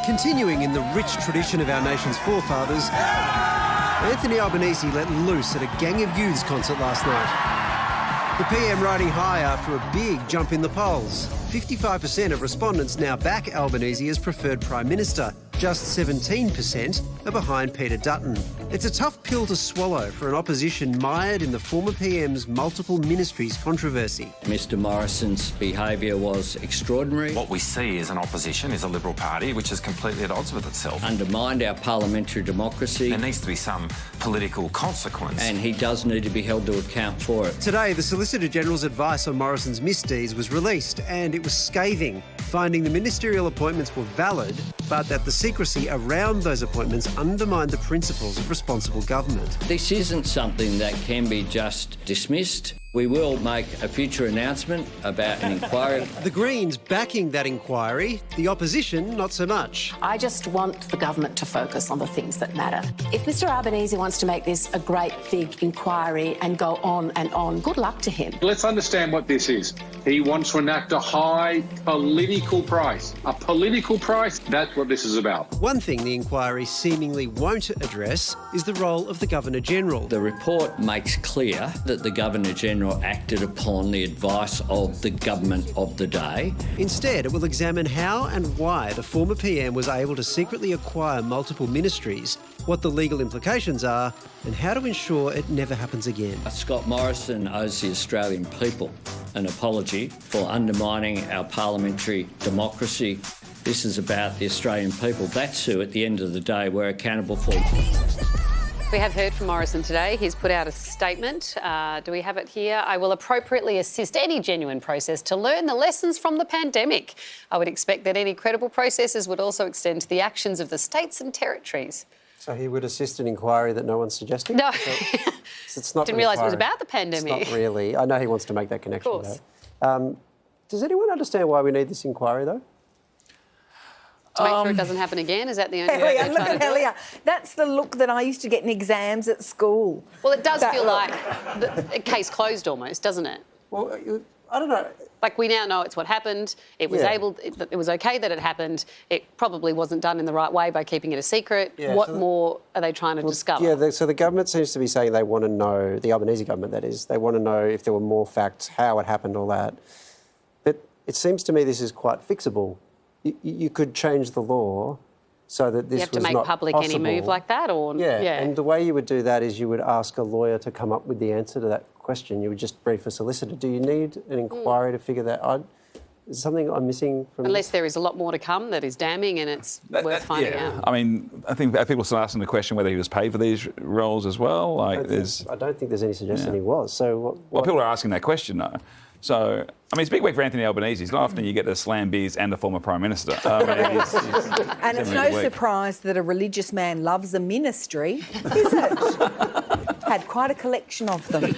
Continuing in the rich tradition of our nation's forefathers, Anthony Albanese let loose at a Gang of Youths concert last night. The PM riding high after a big jump in the polls. 55% of respondents now back Albanese as preferred Prime Minister. Just 17% are behind Peter Dutton. It's a tough pill to swallow for an opposition mired in the former PM's multiple ministries controversy. Mr Morrison's behaviour was extraordinary. What we see as an opposition is a Liberal Party which is completely at odds with itself. Undermined our parliamentary democracy. There needs to be some political consequence. And he does need to be held to account for it. Today, the Solicitor General's advice on Morrison's misdeeds was released, and it was scathing, finding the ministerial appointments were valid, but that the secrecy around those appointments undermined the principles of responsible government. This isn't something that can be just dismissed. We will make a future announcement about an inquiry. The Greens backing that inquiry, the opposition not so much. I just want the government to focus on the things that matter. If Mr Albanese wants to make this a great big inquiry and go on and on, good luck to him. Let's understand what this is. He wants to enact a high political price. A political price, that's what this is about. One thing the inquiry seemingly won't address is the role of the Governor-General. The report makes clear that the Governor-General acted upon the advice of the government of the day. Instead, it will examine how and why the former PM was able to secretly acquire multiple ministries, what the legal implications are, and how to ensure it never happens again. Scott Morrison owes the Australian people an apology for undermining our parliamentary democracy. This is about the Australian people. That's who, at the end of the day, we're accountable for. We have heard from Morrison today. He's put out a statement. Do we have it here? I will appropriately assist any genuine process to learn the lessons from the pandemic. I would expect that any credible processes would also extend to the actions of the states and territories. So he would assist an inquiry that no one's suggesting? No. It's not Didn't realise it was about the pandemic. It's not really. I know he wants to make that connection, though. Does anyone understand why we need this inquiry, though? To make sure it doesn't happen again? Is that the only way? Look at Helia. That's the look that I used to get in exams at school. Well, it does feel like a case closed almost, doesn't it? Well, I don't know. Like, we now know it's what happened. It was it was okay that it happened. It probably wasn't done in the right way by keeping it a secret. Yeah, what more are they trying to discover? Yeah, so the government seems to be saying they want to know, the Albanese government that is, they want to know if there were more facts, how it happened, all that. But it seems to me this is quite fixable. You could change the law so that this was not possible. You have to make public any move like that? Or yeah, and the way you would do that is you would ask a lawyer to come up with the answer to that question. You would just brief a solicitor. Do you need an inquiry to figure that out? Is there something I'm missing from Unless there is a lot more to come that is damning and it's worth finding out. I mean, I think people start asking the question whether he was paid for these roles as well. Like, I don't think there's any suggestion he was. So what? Well, people are asking that question, though. So, I mean, it's a big week for Anthony Albanese. Not often you get to slam beers and the former Prime Minister. And it's no surprise that a religious man loves a ministry, is it? Had quite a collection of them.